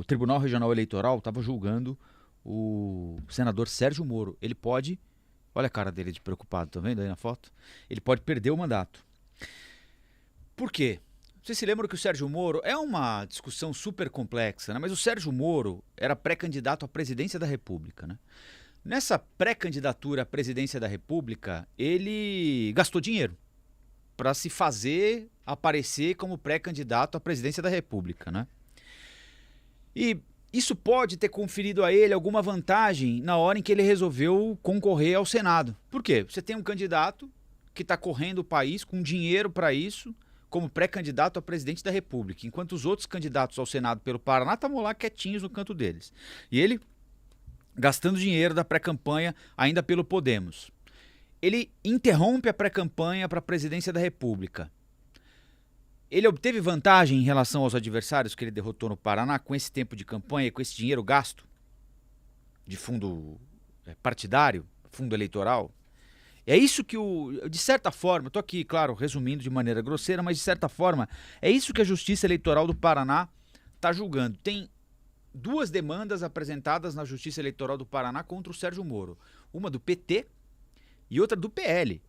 o Tribunal Regional Eleitoral estava julgando o senador Sérgio Moro. Ele pode, olha a cara dele de preocupado, tá vendo aí na foto? Ele pode perder o mandato. Por quê? Vocês se lembram que o Sérgio Moro é uma discussão super complexa, né? Mas o Sérgio Moro era pré-candidato à presidência da República, né? Nessa pré-candidatura à presidência da República, ele gastou dinheiro para se fazer aparecer como pré-candidato à presidência da República, né? E isso pode ter conferido a ele alguma vantagem na hora em que ele resolveu concorrer ao Senado. Por quê? Você tem um candidato que está correndo o país com dinheiro para isso, como pré-candidato a presidente da República, enquanto os outros candidatos ao Senado pelo Paraná estavam lá quietinhos no canto deles. E ele gastando dinheiro da pré-campanha ainda pelo Podemos. Ele interrompe a pré-campanha para a presidência da República. Ele obteve vantagem em relação aos adversários que ele derrotou no Paraná com esse tempo de campanha e com esse dinheiro gasto de fundo partidário, fundo eleitoral. É isso que de certa forma, estou aqui, claro, resumindo de maneira grosseira, mas de certa forma, é isso que a Justiça Eleitoral do Paraná está julgando. Tem duas demandas apresentadas na Justiça Eleitoral do Paraná contra o Sérgio Moro. Uma do PT e outra do PL,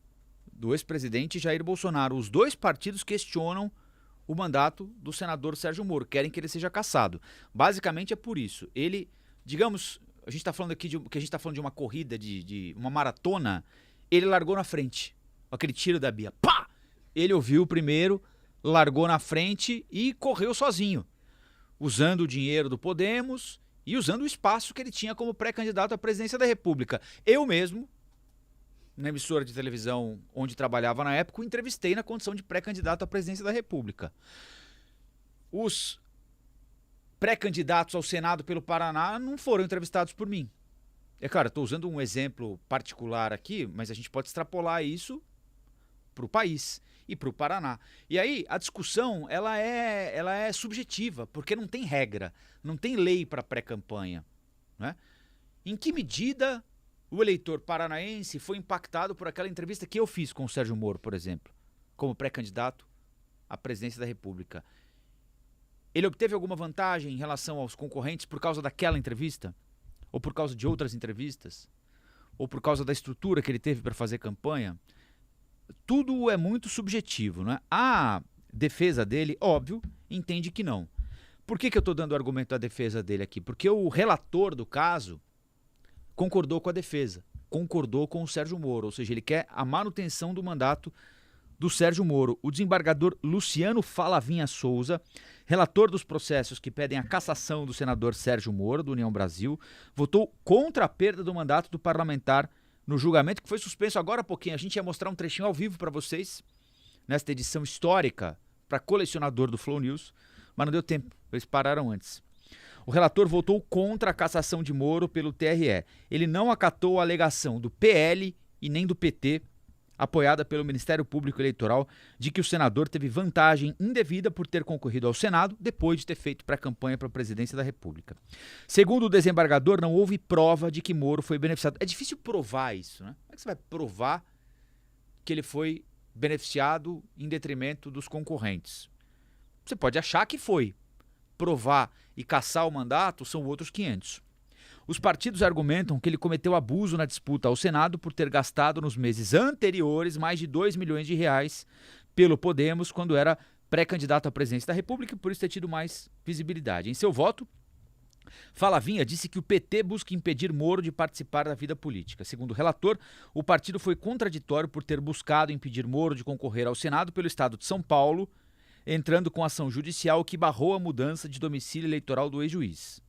do ex-presidente Jair Bolsonaro. Os dois partidos questionam o mandato do senador Sérgio Moro, querem que ele seja cassado. Basicamente é por isso. Ele, digamos, a gente está falando aqui que a gente está falando de uma corrida, de uma maratona, ele largou na frente. Aquele tiro da Bia. Pá! Ele ouviu primeiro, largou na frente e correu sozinho, usando o dinheiro do Podemos e usando o espaço que ele tinha como pré-candidato à presidência da República. Eu mesmo, na emissora de televisão onde trabalhava na época, o entrevistei na condição de pré-candidato à presidência da República. Os pré-candidatos ao Senado pelo Paraná não foram entrevistados por mim. É claro, estou usando um exemplo particular aqui, mas a gente pode extrapolar isso para o país e para o Paraná. E aí a discussão ela é subjetiva, porque não tem regra, não tem lei para pré-campanha, né? Em que medida o eleitor paranaense foi impactado por aquela entrevista que eu fiz com o Sérgio Moro, por exemplo, como pré-candidato à presidência da República? Ele obteve alguma vantagem em relação aos concorrentes por causa daquela entrevista? Ou por causa de outras entrevistas? Ou por causa da estrutura que ele teve para fazer campanha? Tudo é muito subjetivo, né? A defesa dele, óbvio, entende que não. Por que eu estou dando o argumento da defesa dele aqui? Porque o relator do caso concordou com a defesa, concordou com o Sérgio Moro, ou seja, ele quer a manutenção do mandato do Sérgio Moro. O desembargador Luciano Falavinha Souza, relator dos processos que pedem a cassação do senador Sérgio Moro, do União Brasil, votou contra a perda do mandato do parlamentar no julgamento que foi suspenso agora há pouquinho. A gente ia mostrar um trechinho ao vivo para vocês, nesta edição histórica para colecionador do Flow News, mas não deu tempo, eles pararam antes. O relator votou contra a cassação de Moro pelo TRE. Ele não acatou a alegação do PL e nem do PT, apoiada pelo Ministério Público Eleitoral, de que o senador teve vantagem indevida por ter concorrido ao Senado depois de ter feito pré-campanha para a presidência da República. Segundo o desembargador, não houve prova de que Moro foi beneficiado. É difícil provar isso, né? Como é que você vai provar que ele foi beneficiado em detrimento dos concorrentes? Você pode achar que foi. Provar e cassar o mandato são outros 500. Os partidos argumentam que ele cometeu abuso na disputa ao Senado por ter gastado nos meses anteriores mais de 2 milhões de reais pelo Podemos quando era pré-candidato à presidência da República e por isso ter tido mais visibilidade. Em seu voto, Falavinha disse que o PT busca impedir Moro de participar da vida política. Segundo o relator, o partido foi contraditório por ter buscado impedir Moro de concorrer ao Senado pelo estado de São Paulo, entrando com ação judicial que barrou a mudança de domicílio eleitoral do ex-juiz.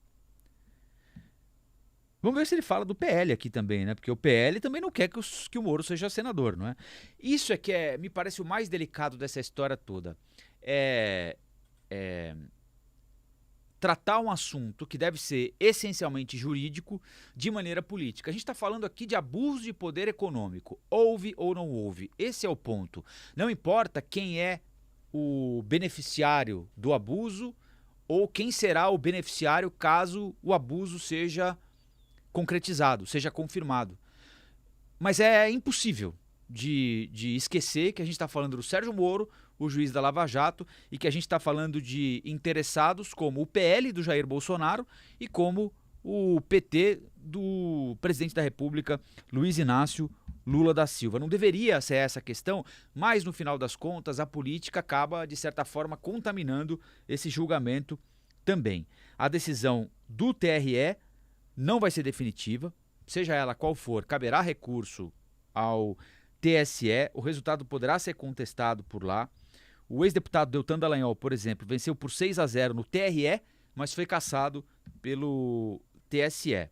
Vamos ver se ele fala do PL aqui também, né? Porque o PL também não quer que o Moro seja senador, não é? Isso é que me parece o mais delicado dessa história toda. Tratar um assunto que deve ser essencialmente jurídico de maneira política. A gente está falando aqui de abuso de poder econômico. Houve ou não houve. Esse é o ponto. Não importa quem é o beneficiário do abuso ou quem será o beneficiário caso o abuso seja concretizado, seja confirmado. Mas é impossível de esquecer que a gente está falando do Sérgio Moro, o juiz da Lava Jato e que a gente está falando de interessados como o PL do Jair Bolsonaro e como o PT do presidente da República, Luiz Inácio Lula da Silva. Não deveria ser essa a questão, mas no final das contas a política acaba, de certa forma, contaminando esse julgamento também. A decisão do TRE não vai ser definitiva, seja ela qual for, caberá recurso ao TSE, o resultado poderá ser contestado por lá. O ex-deputado Deltan Dallagnol, por exemplo, venceu por 6-0 no TRE, mas foi cassado pelo TSE.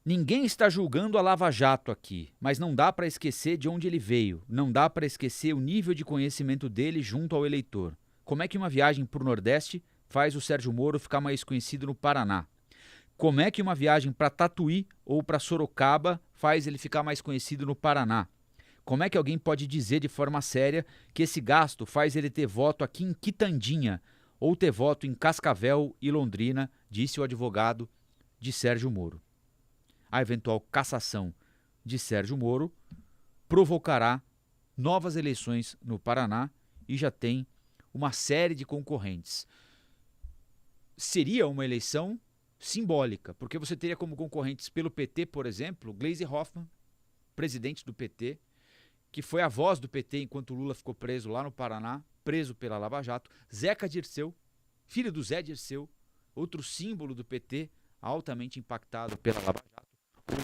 Ninguém está julgando a Lava Jato aqui, mas não dá para esquecer de onde ele veio, não dá para esquecer o nível de conhecimento dele junto ao eleitor. Como é que uma viagem para o Nordeste faz o Sérgio Moro ficar mais conhecido no Paraná? Como é que uma viagem para Tatuí ou para Sorocaba faz ele ficar mais conhecido no Paraná? Como é que alguém pode dizer de forma séria que esse gasto faz ele ter voto aqui em Quitandinha ou ter voto em Cascavel e Londrina, disse o advogado de Sérgio Moro. A eventual cassação de Sérgio Moro provocará novas eleições no Paraná e já tem uma série de concorrentes. Seria uma eleição simbólica, porque você teria como concorrentes pelo PT, por exemplo, Gleisi Hoffmann, presidente do PT, que foi a voz do PT enquanto Lula ficou preso lá no Paraná, preso pela Lava Jato, Zeca Dirceu, filho do Zé Dirceu, outro símbolo do PT, altamente impactado pela Lava Jato,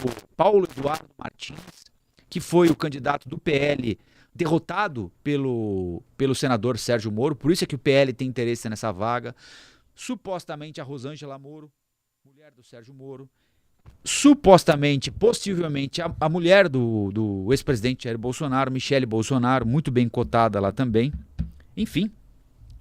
o Paulo Eduardo Martins, que foi o candidato do PL derrotado pelo senador Sérgio Moro, por isso é que o PL tem interesse nessa vaga, supostamente a Rosângela Moro, mulher do Sérgio Moro, supostamente, possivelmente, a mulher do ex-presidente Jair Bolsonaro, Michele Bolsonaro, muito bem cotada lá também. Enfim,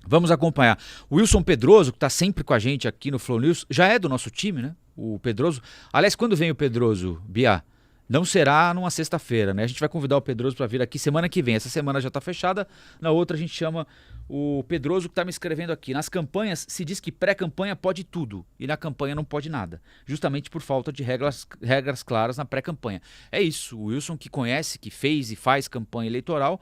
vamos acompanhar. O Wilson Pedroso, que está sempre com a gente aqui no Flow News, já é do nosso time, né? O Pedroso. Aliás, quando vem o Pedroso, Bia? Não será numa sexta-feira, né? A gente vai convidar o Pedroso para vir aqui semana que vem. Essa semana já está fechada, na outra a gente chama o Pedroso, que está me escrevendo aqui. Nas campanhas se diz que pré-campanha pode tudo e na campanha não pode nada, justamente por falta de regras claras na pré-campanha. É isso, o Wilson, que conhece, que fez e faz campanha eleitoral,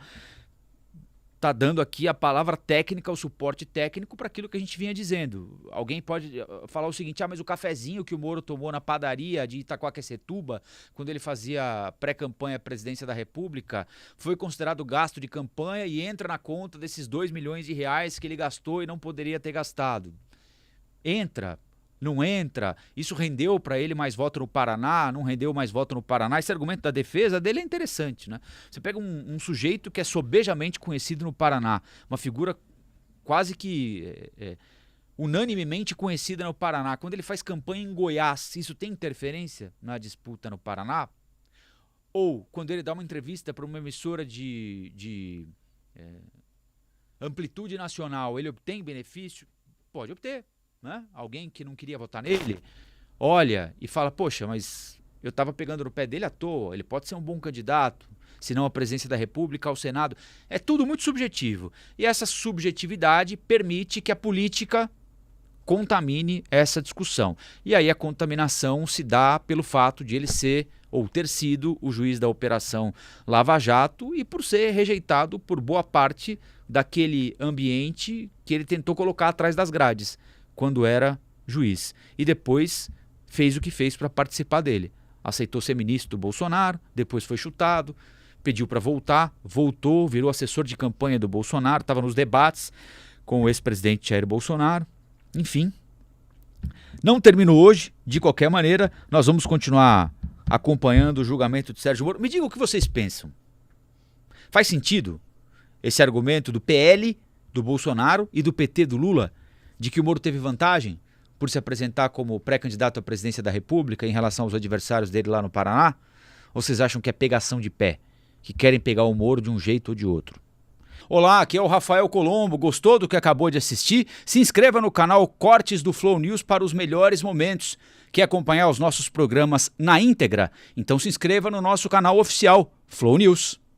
está dando aqui a palavra técnica, o suporte técnico para aquilo que a gente vinha dizendo. Alguém pode falar o seguinte, mas o cafezinho que o Moro tomou na padaria de Itaquaquecetuba, quando ele fazia pré-campanha à presidência da República, foi considerado gasto de campanha e entra na conta desses 2 milhões de reais que ele gastou e não poderia ter gastado. Entra. Não entra, isso rendeu para ele mais voto no Paraná, não rendeu mais voto no Paraná. Esse argumento da defesa dele é interessante, né? Você pega um sujeito que é sobejamente conhecido no Paraná, uma figura quase que unanimemente conhecida no Paraná. Quando ele faz campanha em Goiás, isso tem interferência na disputa no Paraná? Ou quando ele dá uma entrevista para uma emissora de amplitude nacional, ele obtém benefício? Pode obter. Né? Alguém que não queria votar nele olha e fala, poxa, mas eu estava pegando no pé dele à toa, ele pode ser um bom candidato, se não a presidência da República, ao Senado. É tudo muito subjetivo e essa subjetividade permite que a política contamine essa discussão. E aí a contaminação se dá pelo fato de ele ser ou ter sido o juiz da Operação Lava Jato e por ser rejeitado por boa parte daquele ambiente que ele tentou colocar atrás das grades quando era juiz, e depois fez o que fez para participar dele. Aceitou ser ministro do Bolsonaro, depois foi chutado, pediu para voltar, voltou, virou assessor de campanha do Bolsonaro, estava nos debates com o ex-presidente Jair Bolsonaro. Enfim, não terminou hoje, de qualquer maneira, nós vamos continuar acompanhando o julgamento de Sérgio Moro. Me diga o que vocês pensam. Faz sentido esse argumento do PL, do Bolsonaro e do PT do Lula, de que o Moro teve vantagem por se apresentar como pré-candidato à presidência da República em relação aos adversários dele lá no Paraná? Ou vocês acham que é pegação de pé, que querem pegar o Moro de um jeito ou de outro? Olá, aqui é o Rafael Colombo. Gostou do que acabou de assistir? Se inscreva no canal Cortes do Flow News para os melhores momentos. Quer acompanhar os nossos programas na íntegra? Então se inscreva no nosso canal oficial, Flow News.